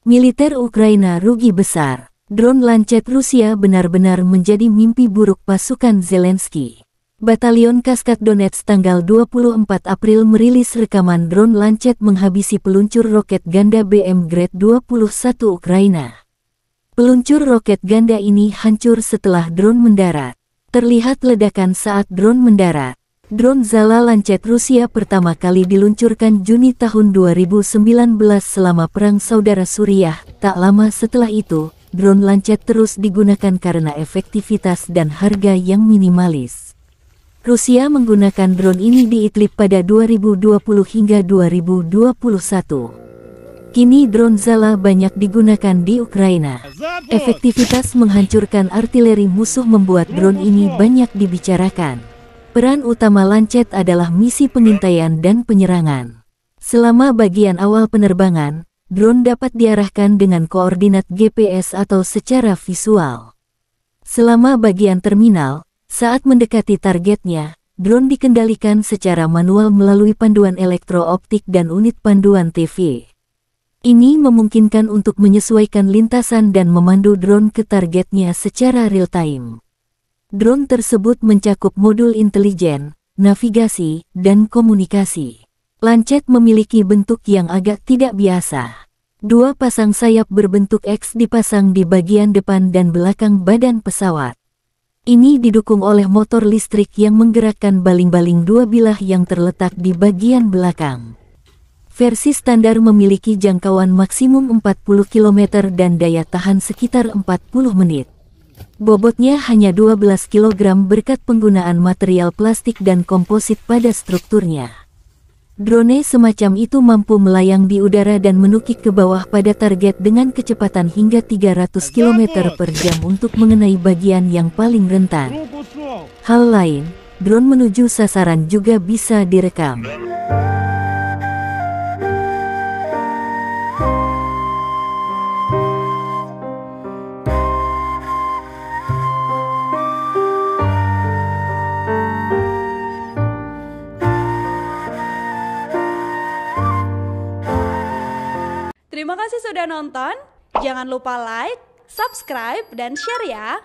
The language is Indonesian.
Militer Ukraina rugi besar. Drone Lancet Rusia benar-benar menjadi mimpi buruk pasukan Zelensky. Batalion Kaskad Donetsk tanggal 24 April merilis rekaman drone Lancet menghabisi peluncur roket ganda BM Grad 21 Ukraina. Peluncur roket ganda ini hancur setelah drone mendarat. Terlihat ledakan saat drone mendarat. Drone Zala Lancet Rusia pertama kali diluncurkan Juni tahun 2019 selama Perang Saudara Suriah. Tak lama setelah itu, drone Lancet terus digunakan karena efektivitas dan harga yang minimalis. Rusia menggunakan drone ini di Idlib pada 2020 hingga 2021. Kini drone Zala banyak digunakan di Ukraina. Efektivitas menghancurkan artileri musuh membuat drone ini banyak dibicarakan. Peran utama Lancet adalah misi pengintaian dan penyerangan. Selama bagian awal penerbangan, drone dapat diarahkan dengan koordinat GPS atau secara visual. Selama bagian terminal, saat mendekati targetnya, drone dikendalikan secara manual melalui panduan elektro-optik dan unit panduan TV. Ini memungkinkan untuk menyesuaikan lintasan dan memandu drone ke targetnya secara real-time. Drone tersebut mencakup modul intelijen, navigasi, dan komunikasi. Lancet memiliki bentuk yang agak tidak biasa. Dua pasang sayap berbentuk X dipasang di bagian depan dan belakang badan pesawat. Ini didukung oleh motor listrik yang menggerakkan baling-baling dua bilah yang terletak di bagian belakang. Versi standar memiliki jangkauan maksimum 40 km dan daya tahan sekitar 40 menit. Bobotnya hanya 12 kg berkat penggunaan material plastik dan komposit pada strukturnya. Drone semacam itu mampu melayang di udara dan menukik ke bawah pada target dengan kecepatan hingga 300 km per jam untuk mengenai bagian yang paling rentan. Hal lain, drone menuju sasaran juga bisa direkam. Terima kasih sudah nonton. Jangan lupa like, subscribe, dan share ya.